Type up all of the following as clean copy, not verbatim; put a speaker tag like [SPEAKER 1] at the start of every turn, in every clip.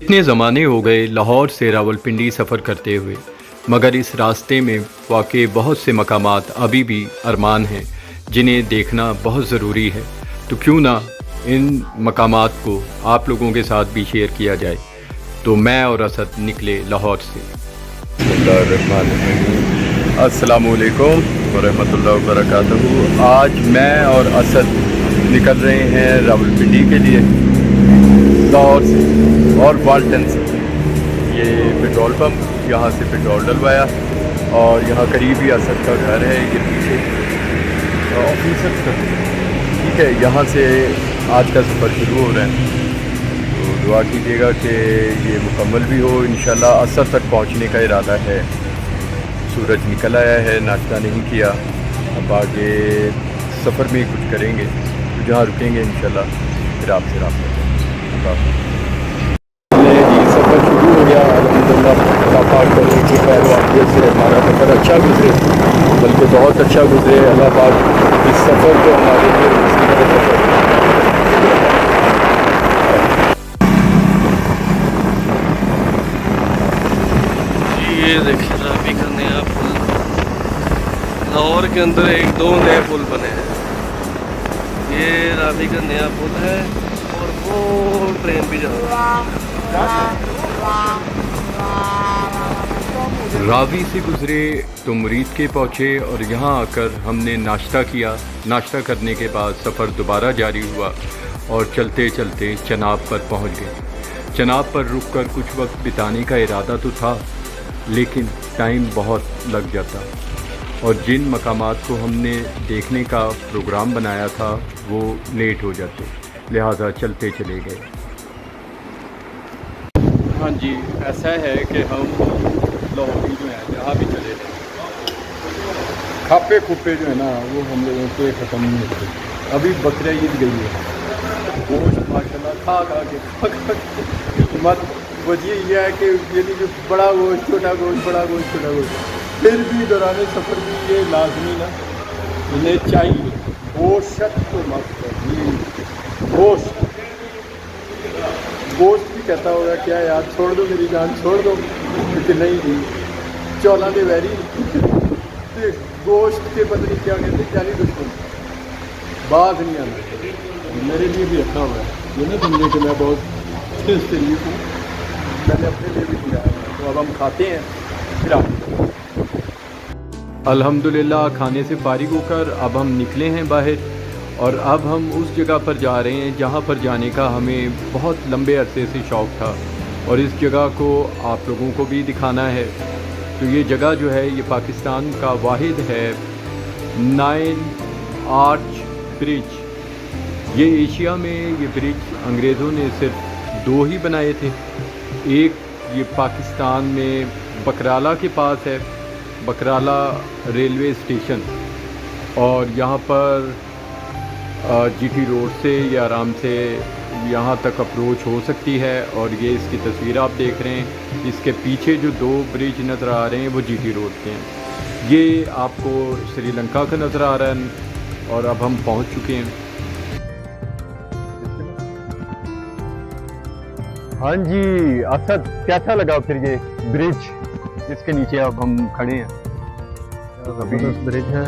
[SPEAKER 1] इतने ज़माने हो गए लाहौर से रावलपिंडी सफ़र करते हुए, मगर इस रास्ते में वाक़ई बहुत से मकामात अभी भी अरमान हैं जिन्हें देखना बहुत ज़रूरी है। तो क्यों ना इन मकामात को आप लोगों के साथ भी शेयर किया जाए। तो मैं और असद निकले लाहौर से। अस्सलामुअलैकुम वरहमतुल्लाहि वबरकातुहू। आज मैं और असद निकल रहे हैं रावलपिंडी के लिए लाहौर से और वाल्टन से। ये पेट्रोल पंप, यहाँ से पेट्रोल डलवाया और यहाँ करीब ही असद का घर है, ये पीछे ऑफिसर का। ठीक है, यहाँ से आज का सफ़र शुरू हो रहा है, तो दुआ कीजिएगा कि ये मुकम्मल भी हो इंशाल्लाह। असद तक पहुँचने का इरादा है। सूरज निकल आया है, नाश्ता नहीं किया, अब आगे सफ़र में ही कुछ करेंगे, तो जहाँ रुकेंगे इंशाल्लाह फिर आपसे रब्ता करेंगे। जी सफ़र शुरू हो गया अल्हम्दुलिल्लाह। पाक करें कि खैर वाक़ियत से हमारा सफ़र अच्छा गुजरे, बल्कि बहुत अच्छा गुजरे। अल्लाह पाक इस सफ़र को हमारे लिए सफ़र।
[SPEAKER 2] ये देखिए रावी का नया पुल, लाहौर के अंदर दो नए पुल बने हैं। ये रावी का नया पुल है और वो ट्रेन भी जा रही
[SPEAKER 1] रावी से गुज़रे तो मुरीद के पहुँचे और यहाँ आकर हमने नाश्ता किया। नाश्ता करने के बाद सफ़र दोबारा जारी हुआ और चलते चलते चनाब पर पहुँच गए। चनाब पर रुककर कुछ वक्त बिताने का इरादा तो था, लेकिन टाइम बहुत लग जाता और जिन मकामात को हमने देखने का प्रोग्राम बनाया था वो लेट हो जाते, लिहाजा चलते चले गए। हाँ जी, ऐसा है कि हम लाहौरी जो हैं जहाँ भी चले जाएँ, खापे खुपे जो है ना वो हम लोगों के ख़त्म नहीं होते। अभी बकरा ईद गई है, गोश्त माशाल्लाह खा के मत वजह यह है कि यानी कि बड़ा गोश्त, छोटा गोश्त, बड़ा गोश्त, छोटा गोश्त, फिर भी दौरान सफ़र भी ये लाजमी ना इन्हें चाहिए। गोश्त तो मत गोश्त गोश्त भी कहता होगा क्या यार, छोड़ दो मेरी जान, छोड़ दो, क्योंकि नहीं जी चौला दे वैरी गोश्त के पता नहीं क्या कहते, क्या नहीं दुश्मन बात नहीं आना। मेरे लिए भी अच्छा हुआ है ये ना समझे कि मैं बहुत शरीफ हूँ, मैंने अपने लिए भी किया है। तो अब हम खाते हैं फिर आप। अल्हम्दुलिल्लाह खाने से फारिग होकर अब हम निकले हैं बाहर और अब हम उस जगह पर जा रहे हैं जहाँ पर जाने का हमें बहुत लंबे अरसे से शौक़ था और इस जगह को आप लोगों को भी दिखाना है। तो ये जगह जो है ये पाकिस्तान का वाहिद है 9 आर्च ब्रिज। ये एशिया में ये ब्रिज अंग्रेज़ों ने सिर्फ 2 ही बनाए थे। एक ये पाकिस्तान में बकराला के पास है, बकराला रेलवे स्टेशन, और यहाँ पर जीटी रोड से ये आराम से यहाँ तक अप्रोच हो सकती है। और ये इसकी तस्वीर आप देख रहे हैं, इसके पीछे जो 2 ब्रिज नज़र आ रहे हैं वो जीटी रोड के हैं। ये आपको श्रीलंका का नज़र आ रहा है और अब हम पहुँच चुके हैं। हाँ जी असद, कैसा लगा फिर ये ब्रिज जिसके नीचे अब हम खड़े हैं?
[SPEAKER 3] ज़बरदस्त ब्रिज है।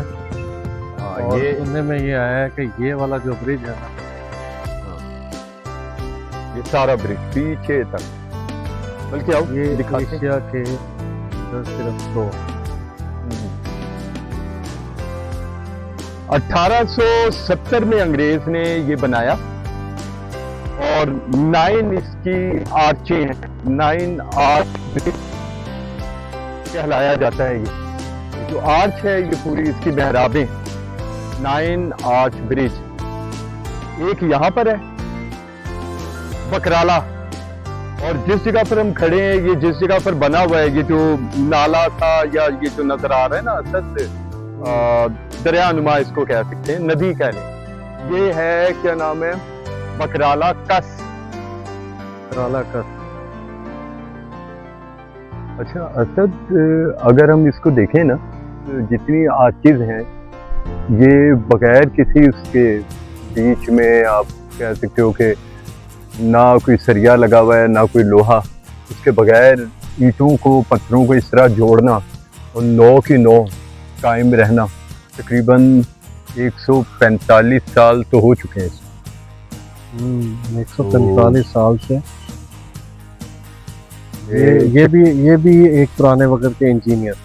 [SPEAKER 3] और
[SPEAKER 1] ये
[SPEAKER 3] सुनने में ये आया है कि ये वाला जो ब्रिज है ना,
[SPEAKER 1] ये सारा ब्रिज पीछे तक, बल्कि आओ
[SPEAKER 3] ये
[SPEAKER 1] दिखाते हैं।
[SPEAKER 3] एशिया के सिर्फ 2।
[SPEAKER 1] 1870 में अंग्रेज ने ये बनाया और 9 इसकी आर्चें हैं, 9 आर्च ब्रिज कहलाया जाता है। ये जो आर्च है ये पूरी इसकी मेहराबें, 9 आर्च ब्रिज। एक यहाँ पर है बकराला, और जिस जगह पर हम खड़े हैं, ये जिस जगह पर बना हुआ है, ये जो नाला था या ये जो नजर आ रहा है ना असद, दरिया नुमा इसको कह सकते हैं, नदी कह लें, ये है क्या नाम है, बकराला कस।
[SPEAKER 3] बकराला कस।
[SPEAKER 1] अच्छा असद, अगर हम इसको देखें ना, जितनी आर्चेज हैं ये बगैर किसी उसके बीच में आप कह सकते हो कि ना कोई सरिया लगा हुआ है ना कोई लोहा। उसके बगैर ईंटों को पत्थरों को इस तरह जोड़ना और 9 की 9 कायम रहना, तकरीबन 145 साल तो हो चुके हैं।
[SPEAKER 3] 145 साल से ये भी एक पुराने वक्त के इंजीनियर।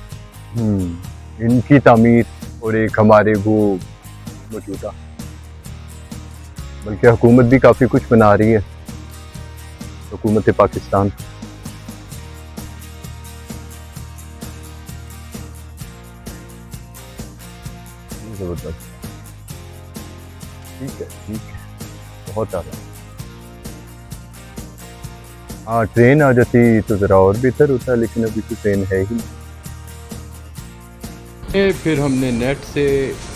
[SPEAKER 1] इनकी तामीर और एक हमारे वो मौजूदा, बल्कि हुकूमत भी काफ़ी कुछ बना रही है, हुकूमत पाकिस्तान। ज़बरदस्त, ठीक है, बहुत आला। हाँ, ट्रेन आ जाती तो ज़रा और बेहतर होता, लेकिन अभी तो ट्रेन है ही नहीं। फिर हमने नेट से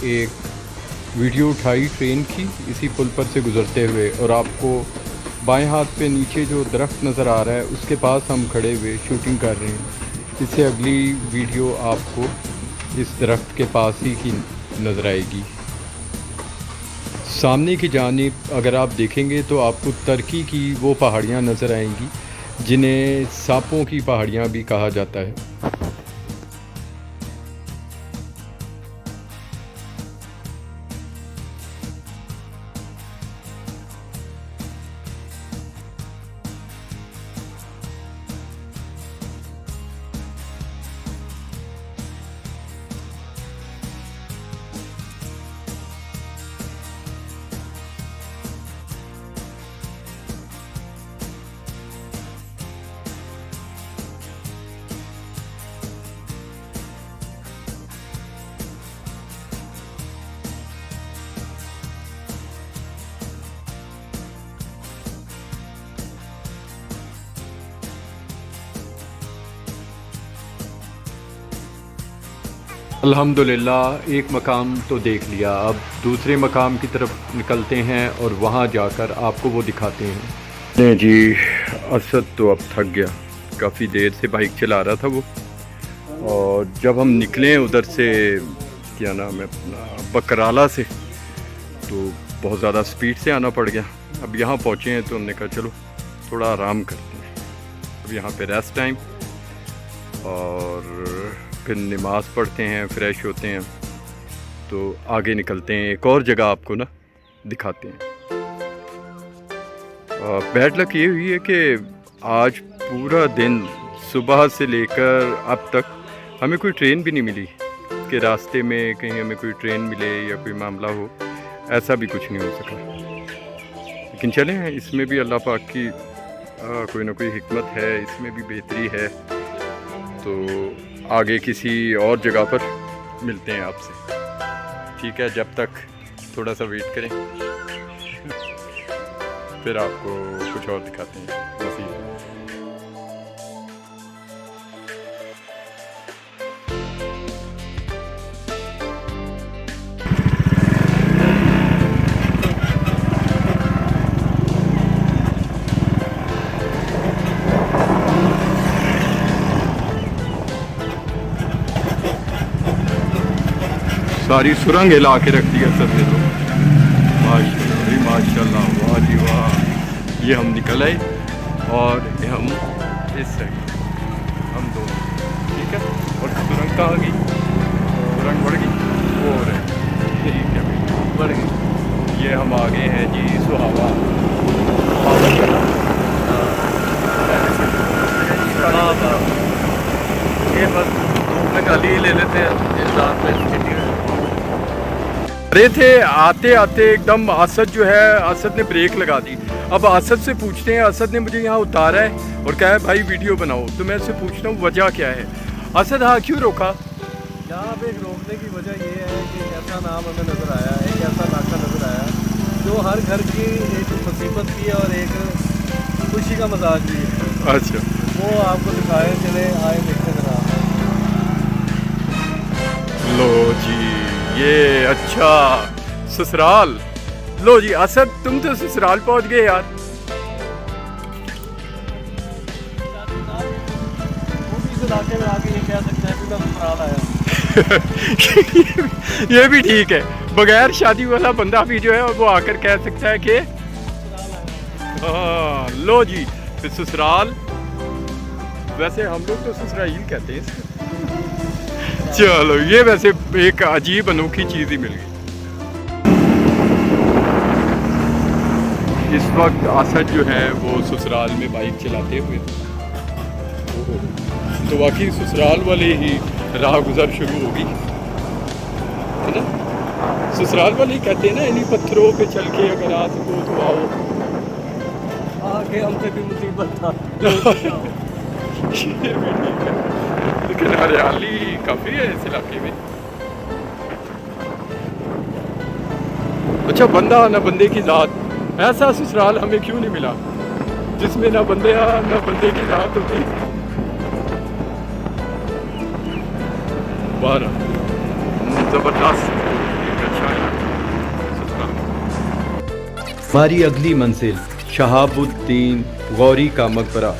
[SPEAKER 1] एक वीडियो उठाई ट्रेन की, इसी पुल पर से गुज़रते हुए, और आपको बाएं हाथ पे नीचे जो दरख्त नज़र आ रहा है उसके पास हम खड़े हुए शूटिंग कर रहे हैं। इससे अगली वीडियो आपको इस दरख्त के पास ही की नज़र आएगी। सामने की जानिब अगर आप देखेंगे तो आपको तुर्की की वो पहाड़ियाँ नज़र आएंगी जिन्हें सांपों की पहाड़ियाँ भी कहा जाता है। अल्हम्दुलिल्लाह एक मकाम तो देख लिया, अब दूसरे मकाम की तरफ निकलते हैं और वहाँ जाकर आपको वो दिखाते हैं। नहीं जी, असद तो अब थक गया, काफ़ी देर से बाइक चला रहा था वो, और जब हम निकले उधर से क्या नाम है अपना बकराला से, तो बहुत ज़्यादा स्पीड से आना पड़ गया। अब यहाँ पहुँचे हैं तो हमने कहा चलो थोड़ा आराम करते हैं। अब यहाँ पे रेस्ट टाइम, और फिर नमाज़ पढ़ते हैं, फ्रेश होते हैं, तो आगे निकलते हैं, एक और जगह आपको ना दिखाते हैं। बैड लक ये हुई है कि आज पूरा दिन सुबह से लेकर अब तक हमें कोई ट्रेन भी नहीं मिली कि रास्ते में कहीं हमें कोई ट्रेन मिले या कोई मामला हो, ऐसा भी कुछ नहीं हो सका। लेकिन चलें, इसमें भी अल्लाह पाक की कोई ना कोई हिकमत है, इसमें भी बेहतरी है। तो आगे किसी और जगह पर मिलते हैं आपसे, ठीक है? जब तक थोड़ा सा वेट करें, फिर आपको कुछ और दिखाते हैं। नसीब सारी सुरंग हिला के रख दिया सब ने तो, माशाल्लाह, वाह जी वाह। ये हम निकल आए और हम इस साइड, हम दोनों, ठीक है? और सुरंग कहाँ गई? सुरंग बढ़ गई, वो हो रही, ठीक है भाई, बढ़ गई। ये हम आ गए हैं जी सुहावा।
[SPEAKER 2] ये बस धूप में गाली ले लेते हैं इस रात में।
[SPEAKER 1] अरे थे आते आते एकदम असद जो है, असद ने ब्रेक लगा दी। अब असद से पूछते हैं, असद ने मुझे यहाँ उतारा है और कहा है भाई वीडियो बनाओ, तो मैं उससे पूछता हूँ वजह क्या है। असद हाँ क्यों रोका?
[SPEAKER 3] यहाँ पे रोकने की वजह ये है कि एक ऐसा नाम हमें नज़र आया, एक ऐसा नाका नज़र आया जो हर घर की एक मुसीबत भी है और एक खुशी का मजाक भी है।
[SPEAKER 1] अच्छा,
[SPEAKER 3] वो आपको दिखाए, चले आए देखते जरा।
[SPEAKER 1] लो जी, ये अच्छा ससुराल। लो जी असद, तुम तो ससुराल पहुंच गए यार।
[SPEAKER 3] इस इलाके में आके ये कह सकते हैं कि मैं ससुराल आया।
[SPEAKER 1] ये भी ठीक है, बगैर शादी वाला बंदा भी जो है वो आकर कह सकता है कि हाँ, लो जी फिर ससुराल, वैसे हम लोग तो ससुराल कहते हैं इसको। चलो ये वैसे एक अजीब अनोखी चीज़ ही मिल गई। इस वक्त असद जो है वो ससुराल में बाइक चलाते हुए, तो वाकई ससुराल वाले ही राह गुजर शुरू होगी, है ना। ससुराल वाले ही कहते हैं ना, इन्हीं पत्थरों पे चल के अगर आ सको तो आओ।
[SPEAKER 3] आगे हमसे भी मुसीबत था।
[SPEAKER 1] ये भी ठीक है, लेकिन हरियाली काफ़ी है इस इलाके में। अच्छा, बंदा ना बंदे की ज़ात, ऐसा ससुराल हमें क्यों नहीं मिला जिसमें ना बंदे ना बंदे की ज़ात होती। बारह ज़बरदस्त, एक अच्छा ससुराल। हमारी अगली मंजिल शहाबुद्दीन गौरी का मकबरा,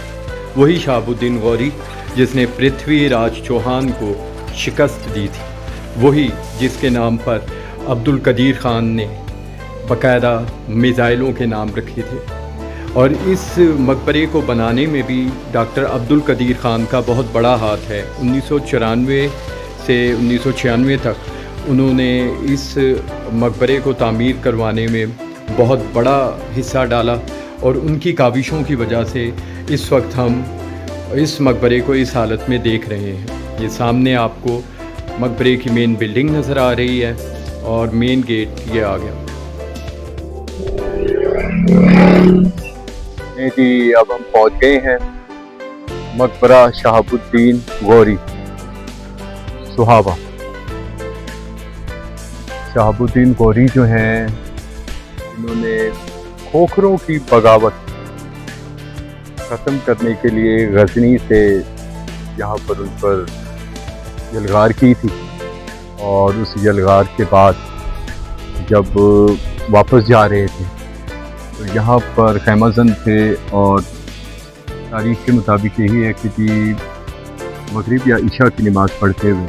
[SPEAKER 1] वही शहाबुद्दीन गौरी जिसने पृथ्वीराज चौहान को शिकस्त दी थी, वही जिसके नाम पर अब्दुल कदीर ख़ान ने बाकायदा मिज़ाइलों के नाम रखे थे। और इस मकबरे को बनाने में भी डॉक्टर अब्दुल कदीर ख़ान का बहुत बड़ा हाथ है। 1994 से 1996 तक उन्होंने इस मकबरे को तामीर करवाने में बहुत बड़ा हिस्सा डाला, और उनकी काविशों की वजह से इस वक्त हम इस मकबरे को इस हालत में देख रहे हैं। ये सामने आपको मकबरे की मेन बिल्डिंग नज़र आ रही है और मेन गेट ये आ गया। जी, अब हम पहुंच गए हैं मकबरा शहाबुद्दीन गौरी सुहावा। शहाबुद्दीन गौरी जो हैं, इन्होंने खोखरों की बगावत ख़त्म करने के लिए गजनी से यहाँ पर उन पर यलगार की थी, और उस यलगार के बाद जब वापस जा रहे थे तो यहाँ पर खैमाजन थे, और तारीख के मुताबिक यही है कि जी मगरिब या इशा की नमाज़ पढ़ते हुए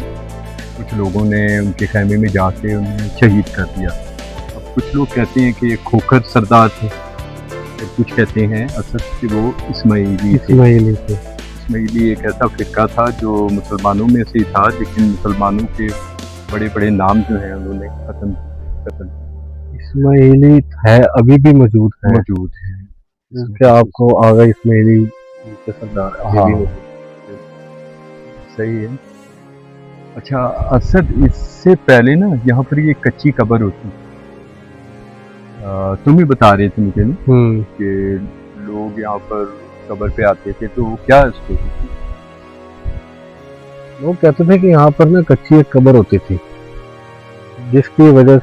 [SPEAKER 1] कुछ लोगों ने उनके खैमे में जाके उन्हें शहीद कर दिया। अब कुछ लोग कहते हैं कि ये खोखर सरदार थे, और कुछ कहते हैं असद कि वो इस्माइली थे। इस्माइली एक ऐसा फ़िरका था जो मुसलमानों में से ही था, लेकिन मुसलमानों के बड़े बड़े नाम जो हैं उन्होंने ख़त्म।
[SPEAKER 3] इस्माइली है, अभी भी मौजूद है।
[SPEAKER 1] मौजूद है।
[SPEAKER 3] आपको आगा इस्माइली के सरदार अभी भी मौजूद है।
[SPEAKER 1] सही है। अच्छा, असद इससे पहले ना यहाँ पर ये कच्ची कब्र होती, तुम ही बता रहे थे मुझे ना कि लोग यहाँ पर कब्र पे आते थे, तो क्या स्टोरी थी?
[SPEAKER 3] लोग कहते थे कि यहाँ पर ना कच्ची एक कब्र होती थी, जिसकी वजह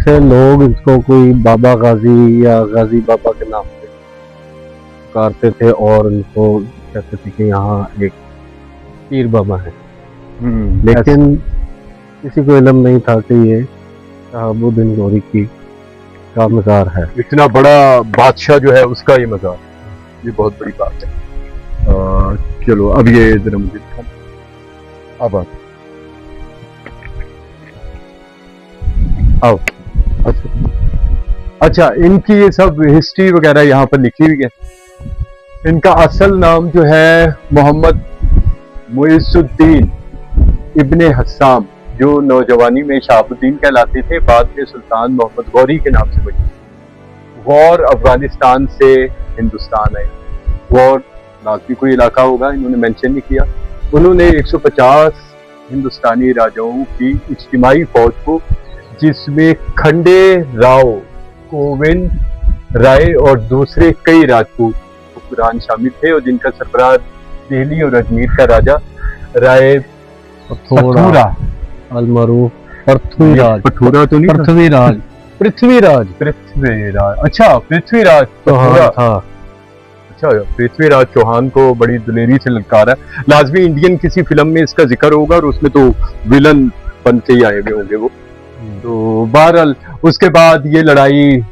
[SPEAKER 3] से लोग इसको कोई बाबा गाजी या गाजी बाबा के नाम से पुकारते थे, और उनको कहते थे कि यहाँ एक पीर बाबा है। लेकिन किसी को इल्म नहीं था कि ये शहाबुद्दीन गौरी का मज़ार है।
[SPEAKER 1] इतना बड़ा बादशाह जो है उसका ये मज़ार, ये बहुत बड़ी बात है। चलो अब ये जरा मुझे अब आओ। अच्छा, इनकी ये सब हिस्ट्री वगैरह यहाँ पर लिखी हुई है। इनका असल नाम जो है मोहम्मद मुइज़ुद्दीन इब्ने हस्साम, जो नौजवानी में शहाबुद्दीन कहलाते थे, बाद में सुल्तान मोहम्मद गौरी के नाम से बने। गौर अफगानिस्तान से हिंदुस्तान आए। गौर लाजमी कोई इलाका होगा, इन्होंने मेंशन नहीं किया। उन्होंने 150 हिंदुस्तानी राजाओं की इज्तिमाई फौज को, जिसमें खंडे राव, गोविंद राय और दूसरे कई राजपूत हुक्मरान शामिल थे, और जिनका सरबराह दिल्ली और अजमेर का राजा राय पथूरा
[SPEAKER 3] अलमरूफ पृथ्वीराज
[SPEAKER 1] अच्छा पृथ्वीराज
[SPEAKER 3] था।
[SPEAKER 1] अच्छा, पृथ्वीराज चौहान को बड़ी दिलेरी से ललकारा। लाजमी इंडियन किसी फिल्म में इसका जिक्र होगा, और उसमें तो विलन बन के ही आए हुए होंगे वो। तो बहरहाल उसके बाद ये लड़ाई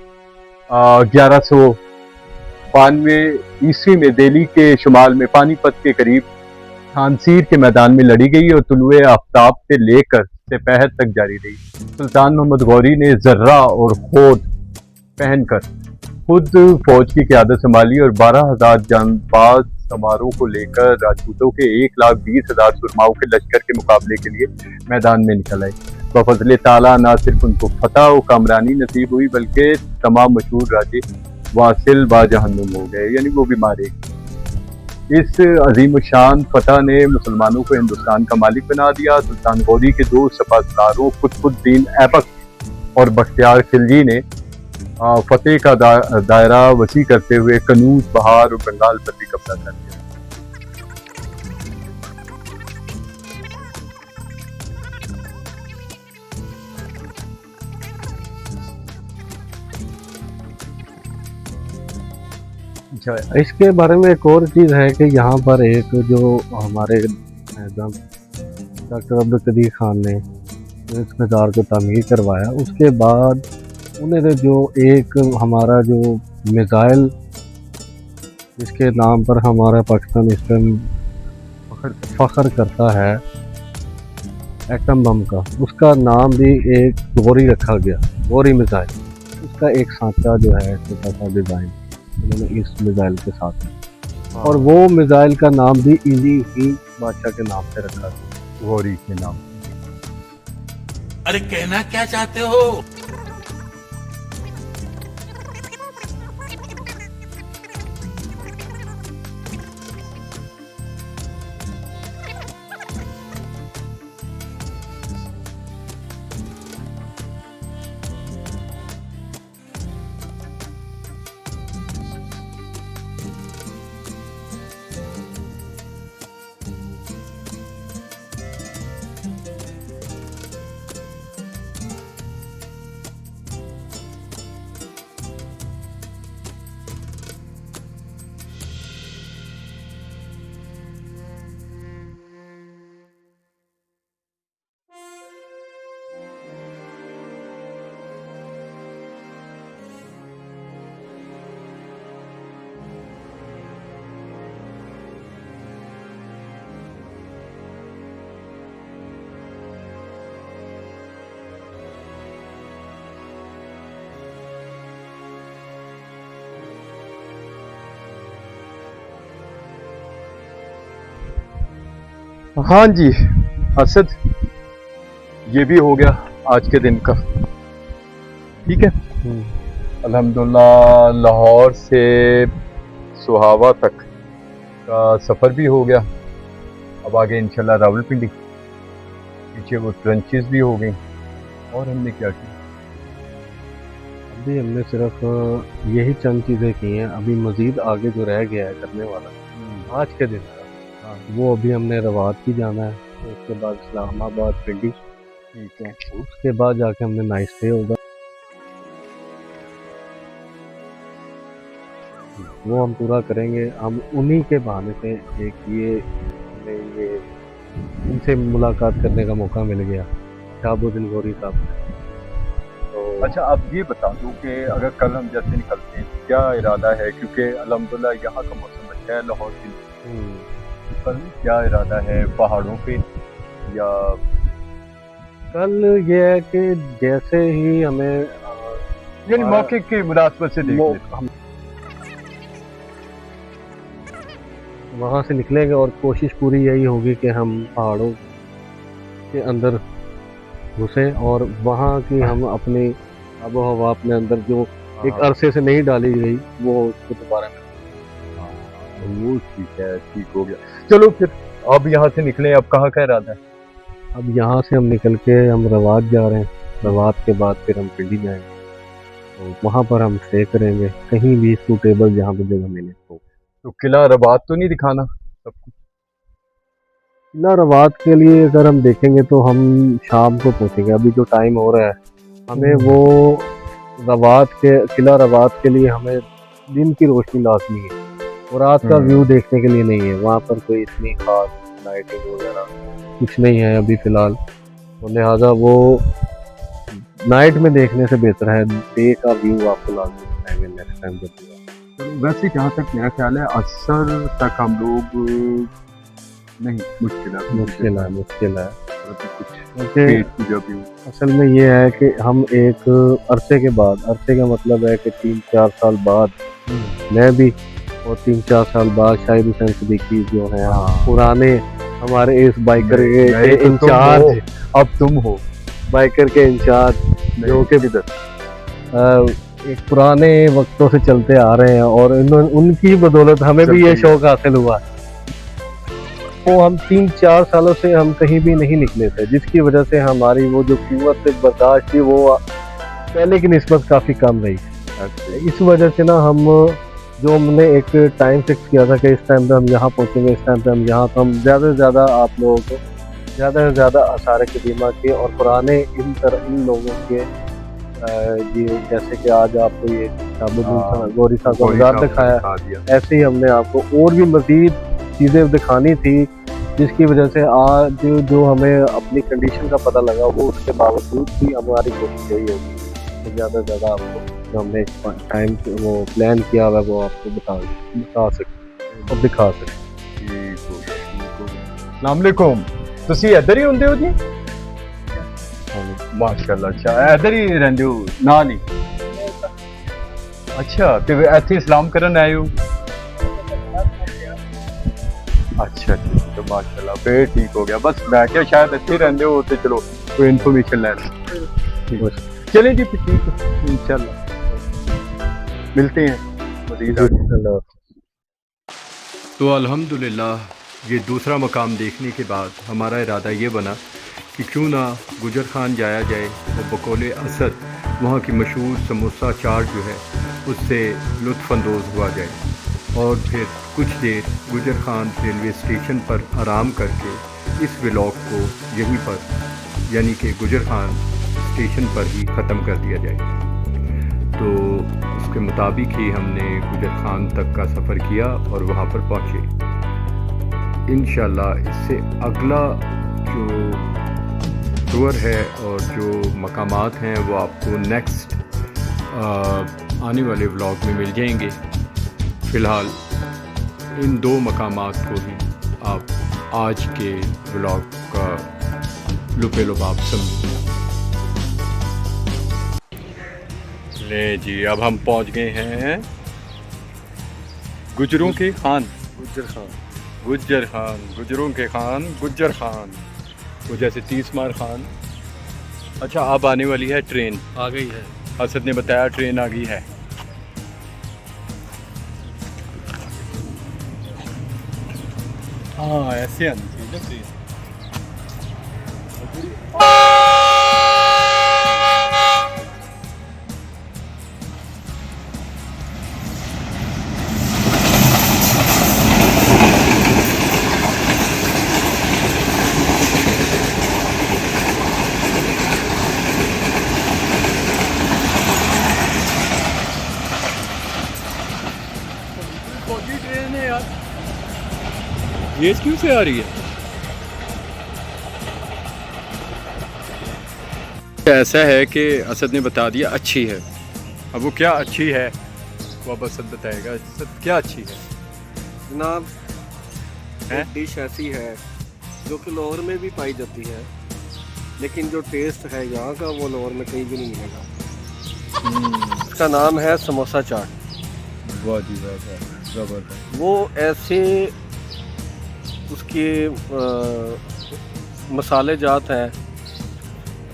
[SPEAKER 1] 1192 ईस्वी में दिल्ली के शुमाल में पानीपत के करीब थानसीर के मैदान में लड़ी गई, और तुलुए आफ्ताब से लेकर सेपहर तक जारी रही। सुल्तान मोहम्मद गौरी ने जर्रा और खोद पहनकर खुद फौज की क़यादत संभाली और 12,000 जांबाज समारोह को लेकर राजपूतों के 1,20,000 सुरमाओं के लश्कर के मुकाबले के लिए मैदान में निकल आए। बफज़ल ताला न सिर्फ उनको फतह और कामरानी नसीब हुई बल्कि तमाम मशहूर राजे वासिल बा जहन्नुम हो गए, यानी वो भी मारे। इस अजीम शान फतह ने मुसलमानों को हिंदुस्तान का मालिक बना दिया। सुल्तान गौरी के दो सपासलारों कुतुबुद्दीन ऐबक और बख्तियार खिलजी ने फतेह का दायरा वसी करते हुए कनूज, बहार और बंगाल पर भी कब्जा कर लिया।
[SPEAKER 3] इसके बारे में एक और चीज़ है कि यहाँ पर एक जो हमारे एकदम डॉक्टर अब्दुल कदीर खान ने इस मज़ार को तामीर करवाया, उसके बाद उन्होंने जो एक हमारा जो मिसाइल जिसके नाम पर हमारा पाकिस्तान इस टाइम फ़ख्र करता है एटम बम का, उसका नाम भी एक गौरी रखा गया, गौरी मिसाइल। उसका एक सांचा जो है छोटा सा डिज़ाइन उन्होंने इस मिसाइल के साथ, और वो मिसाइल का नाम भी इन्हीं ही बादशाह के नाम से रखा गया,
[SPEAKER 1] गौरी के नाम।
[SPEAKER 4] अरे कहना क्या चाहते हो?
[SPEAKER 1] हाँ जी असद, ये भी हो गया आज के दिन का। ठीक है, अल्हम्दुलिल्लाह लाहौर से सुहावा तक का सफ़र भी हो गया। अब आगे इंशाल्लाह रावलपिंडी, पीछे वो ट्रंचेस भी हो गई। और हमने क्या किया?
[SPEAKER 3] अभी हमने सिर्फ यही चंद चीज़ें की हैं। अभी मज़ीद आगे जो रह गया है करने वाला आज के दिन का, वो अभी हमने रवात की जाना है, उसके बाद इस्लामाबाद पिंडी, ठीक है, उसके बाद जाके हमने नाइट स्टे होगा, वो हम पूरा करेंगे। हम उन्हीं के बहाने से एक ये इनसे मुलाकात करने का मौका मिल गया, शहाबुद्दीन गौरी साहब। तो
[SPEAKER 1] अच्छा, आप ये बता दो कि अगर कल हम जैसे निकलते हैं क्या इरादा है, क्योंकि अल्हम्दुलिल्लाह यहाँ का मौसम अच्छा है लाहौर के, कल क्या इरादा है पहाड़ों पे या
[SPEAKER 3] कल ये है कि जैसे ही हमें
[SPEAKER 1] यानी मौके के मुनासबत से देख लेते हैं।
[SPEAKER 3] हम वहाँ से निकलेंगे और कोशिश पूरी यही होगी कि हम पहाड़ों के अंदर घुसें और वहाँ की हम अपनी आबो हवा अपने अंदर जो एक अरसे से नहीं डाली गई वो उसको दोबारा में।
[SPEAKER 1] वो ठीक है, ठीक हो गया। चलो फिर अब यहाँ से निकलें। अब कहाँ का इरादा है?
[SPEAKER 3] अब यहाँ से हम निकल के हम रवात जा रहे हैं, रवात के बाद फिर हम पिंडी जाएंगे, तो वहाँ पर हम स्टे करेंगे कहीं भी सूटेबल जहाँ पर जगह मिले।
[SPEAKER 1] तो किला रवात तो नहीं दिखाना सबको?
[SPEAKER 3] किला रवात के लिए अगर हम देखेंगे तो हम शाम को पहुँचेंगे। अभी जो टाइम हो रहा है हमें वो रवात के किला रवात के लिए हमें दिन की रोशनी लाजमी है और रात का व्यू देखने के लिए नहीं है। वहाँ पर कोई इतनी खास लाइटिंग वगैरह कुछ नहीं है अभी फ़िलहाल, तो लिहाजा वो नाइट में देखने से बेहतर है। डे का व्यू आपको लाजमी दिखाएंगे नेक्स्ट टाइम जब भी।
[SPEAKER 1] वैसे जहाँ तक मेरा ख्याल है असर तक हम लोग नहीं, मुश्किल है।
[SPEAKER 3] मुश्किल है।
[SPEAKER 1] अभी कुछ
[SPEAKER 3] क्योंकि
[SPEAKER 1] पेट पूजा भी हो।
[SPEAKER 3] असल में ये है कि हम एक अरसे के बाद, अरसे का मतलब है कि 3-4 साल बाद मैं भी, और 3-4 साल बाद शाहिद हुसैन सिद्दीकी जो है
[SPEAKER 1] हाँ।
[SPEAKER 3] पुराने हमारे इस बाइकर
[SPEAKER 1] नहीं,
[SPEAKER 3] के
[SPEAKER 1] तो तुम
[SPEAKER 3] इंचार्ज,
[SPEAKER 1] हो, अब तुम हो
[SPEAKER 3] बाइकर के इंचार्ज जो कि एक पुराने वक्तों से चलते आ रहे हैं, और उनकी बदौलत हमें भी ये
[SPEAKER 1] चलते
[SPEAKER 3] शौक हासिल हुआ। तो हम 3-4 सालों से हम कहीं भी नहीं निकले थे, जिसकी वजह से हमारी वो जो कीमत बर्दाश्त थी वो पहले की निस्बत काफ़ी कम रही। इस वजह से ना हम जो हमने एक टाइम फिक्स किया था कि इस टाइम पे हम यहाँ पहुँचेंगे, इस टाइम पे हम यहाँ, तो हम ज़्यादा से ज़्यादा आप लोगों को ज़्यादा से ज़्यादा आसार कदीमा के और पुराने इन लोगों के जी, जैसे कि आज आपको ये गौरी साहब का मज़ार दिखाया, ऐसे ही हमने आपको और भी मज़ीद चीज़ें दिखानी थी, जिसकी वजह से आज जो हमें अपनी कंडीशन का पता लगा, वो उसके बावजूद भी हमारी कोशिश यही होगी कि ज़्यादा से ज़्यादा आपको जो हमने टाइम वो प्लान किया हुआ है वो आपको बता सकें और दिखा सकें।
[SPEAKER 1] अस्सलाम वालेकुम। ਤੁਸੀਂ ਇੱਧਰ ਹੀ ਹੁੰਦੇ ਹੋ ਜੀ? ਮਾਸ਼ਾਅੱਲਾ। ਅੱਛਾ, ਇੱਧਰ ਹੀ ਰਹਿੰਦੇ ਹੋ? ਨਾ ਨਹੀਂ। ਅੱਛਾ, ਤੇ ਇੱਥੇ ਇਸਲਾਮ ਕਰਨ ਆਏ ਹੋ? अच्छा ठीक है, माशाल्लाह फिर ठीक हो गया। बस मैं क्या शायद अच्छे रहते हो तो चलो कोई इन्फॉर्मेशन लेना। ठीक है, चलें जी फिर, ठीक है, इंशाल्लाह मिलते हैं मज़ीद आगे। तो अल्हम्दुलिल्लाह ये दूसरा मकाम देखने के बाद हमारा इरादा ये बना कि क्यों ना गुजर खान जाया जाए और बकौल असद वहाँ की मशहूर समोसा चाट जो है उससे लुत्फ़अंदोज़ हुआ जाए, और फिर कुछ देर गुजर खान रेलवे स्टेशन पर आराम करके इस व्लॉग को यहीं पर यानी कि गुजर खान स्टेशन पर ही ख़त्म कर दिया जाए। तो उसके मुताबिक ही हमने गुजर खान तक का सफ़र किया और वहाँ पर पहुँचे। इंशाल्लाह इससे अगला जो टूर है और जो मकामात हैं वो आपको नेक्स्ट आने वाले व्लॉग में मिल जाएंगे। फ़िलहाल इन दो मकामात को ही आप आज के व्लॉग का लुपे लुबाब समझिए। ले जी, अब हम पहुंच गए हैं गुजरों के खान, गुजर खान, गुजरों के खान, गुजर खान, वो जैसे 30 मार खान। अच्छा, अब आने वाली है ट्रेन,
[SPEAKER 2] आ गई है।
[SPEAKER 1] असद ने बताया ट्रेन आ गई है। हाँ, ऐसे आनी चाहिए ना ट्रेन। ट्रेन है यार, ये क्यों से आ रही है? ऐसा है कि असद ने बता दिया अच्छी है। अब वो क्या अच्छी है वो अब असद बताएगा। असद क्या अच्छी है
[SPEAKER 2] जनाब?
[SPEAKER 1] हैं?
[SPEAKER 2] डिश ऐसी है जो कि लाहौर में भी पाई जाती है, लेकिन जो टेस्ट है यहाँ का वो लाहौर में कहीं भी नहीं मिलेगा। इसका नाम है समोसा चाट।
[SPEAKER 1] वाह जी वाह, ज़बरदस्त।
[SPEAKER 2] वो ऐसे उसके मसाले जात हैं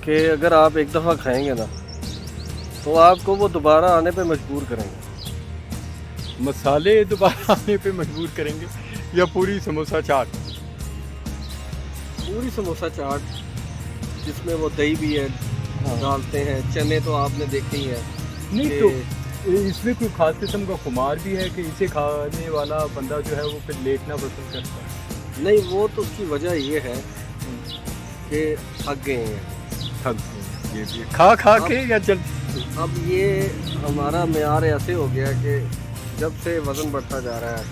[SPEAKER 2] कि अगर आप एक दफ़ा खाएंगे ना तो आपको वो दोबारा आने पे मजबूर करेंगे।
[SPEAKER 1] मसाले दोबारा आने पे मजबूर करेंगे या पूरी समोसा चाट?
[SPEAKER 2] पूरी समोसा चाट जिसमें वो दही भी है, डालते हैं, चने तो आपने देखे ही है।
[SPEAKER 1] नहीं तो इसमें कोई खास किस्म का खुमार भी है कि इसे खाने वाला बंदा जो है वो फिर लेटना पसंद करता है?
[SPEAKER 2] नहीं, वो तो उसकी वजह ये है कि थक गए हैं।
[SPEAKER 1] थक ये भी खा खा के या चल।
[SPEAKER 2] अब ये हमारा मेयार ऐसे हो गया कि जब से वज़न बढ़ता जा रहा है,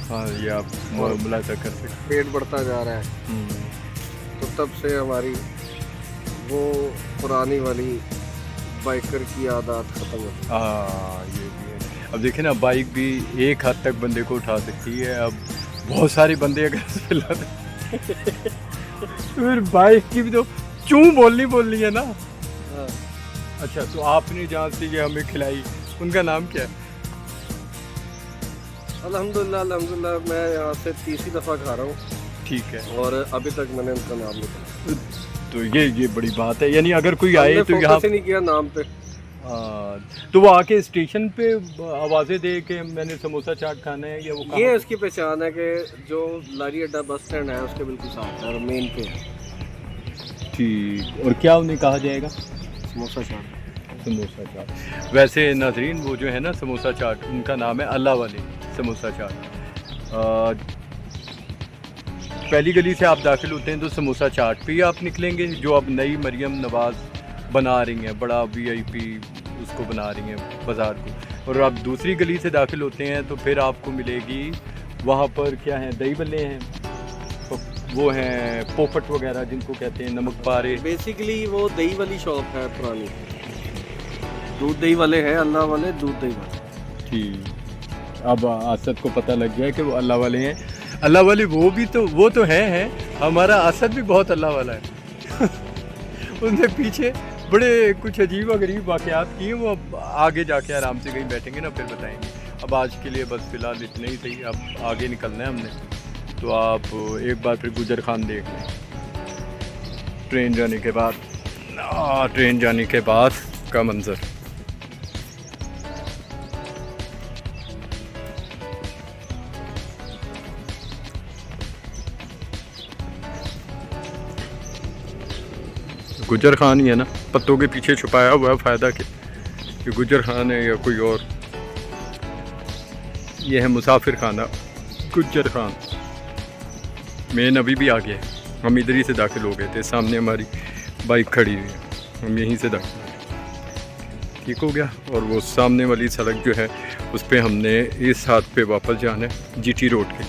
[SPEAKER 1] हाँ ये आप मुलाजा कर सकते,
[SPEAKER 2] पेट बढ़ता जा रहा है, तो तब से हमारी वो पुरानी वाली बाइकर की आदत ख़त्म हो गई।
[SPEAKER 1] हाँ ये भी है। अब देखें ना, बाइक भी एक हद तक बंदे को उठा सकती है, अब बहुत सारे बंदे अगर फिर बाइक की भी तो चूं बोलनी है ना।
[SPEAKER 2] हाँ।
[SPEAKER 1] अच्छा, तो आपने जहाँ से ये हमें खिलाई उनका नाम क्या है?
[SPEAKER 2] अल्हम्दुलिल्लाह मैं यहाँ से तीसरी दफ़ा खा रहा हूँ
[SPEAKER 1] ठीक है,
[SPEAKER 2] और अभी तक मैंने उनका नाम नहीं सुना।
[SPEAKER 1] तो ये बड़ी बात है। यानी अगर कोई आए
[SPEAKER 2] हमने
[SPEAKER 1] तो यहाँ
[SPEAKER 2] फोकस ही नहीं किया नाम पे।
[SPEAKER 1] तो वो आके स्टेशन पे आवाज़ें दे के मैंने समोसा चाट खाना है, या वो कहाँ
[SPEAKER 2] ये
[SPEAKER 1] पे?
[SPEAKER 2] उसकी पहचान है कि जो लारी अड्डा बस स्टैंड है उसके बिल्कुल साथ है और मेन पे है।
[SPEAKER 1] ठीक, और क्या उन्हें कहा जाएगा?
[SPEAKER 2] समोसा चाट।
[SPEAKER 1] समोसा चाट। वैसे नाजरीन, वो जो है ना समोसा चाट, उनका नाम है अल्लाह वाले समोसा चाट। पहली गली से आप दाखिल होते हैं तो समोसा चाट पे ही आप निकलेंगे, जो अब नई मरियम नवाज़ बना रही हैं, बड़ा VIP उसको बना रही हैं बाज़ार को। और आप दूसरी गली से दाखिल होते हैं तो फिर आपको मिलेगी वहाँ पर क्या है, दही बल्ले हैं, तो वो हैं पोपट वगैरह जिनको कहते हैं, नमक पारे।
[SPEAKER 2] बेसिकली वो दही वाली शॉप है पुरानी, दूध दही वाले हैं, अल्लाह वाले दूध दही वाले।
[SPEAKER 1] ठीक, अब असद को पता लग गया कि वो अल्लाह वाले हैं। अल्लाह वाले वो तो हैं। हमारा असद भी बहुत अल्लाह वाला है। उनसे पीछे बड़े कुछ अजीब व गरीब वाक़यात किए, वो अब आगे जाके आराम से कहीं बैठेंगे ना फिर बताएंगे। अब आज के लिए बस फ़िलहाल इतना ही सही, अब आगे निकलना है हमने। तो आप एक बार फिर गुजर खान देख लें ट्रेन जाने के बाद का मंज़र। गुजर खान ही है ना, पत्तों के पीछे छुपाया हुआ है, फ़ायदा कि ये गुजर खान है या कोई और। ये है मुसाफिर खाना गुजर खान। मेन अभी भी आ गया है, हम इधर ही से दाखिल हो गए थे, सामने हमारी बाइक खड़ी हुई है, हम यहीं से दाखिल हो गए। ठीक हो गया। और वो सामने वाली सड़क जो है उस पर हमने इस हाथ पे वापस जाना है GT रोड के।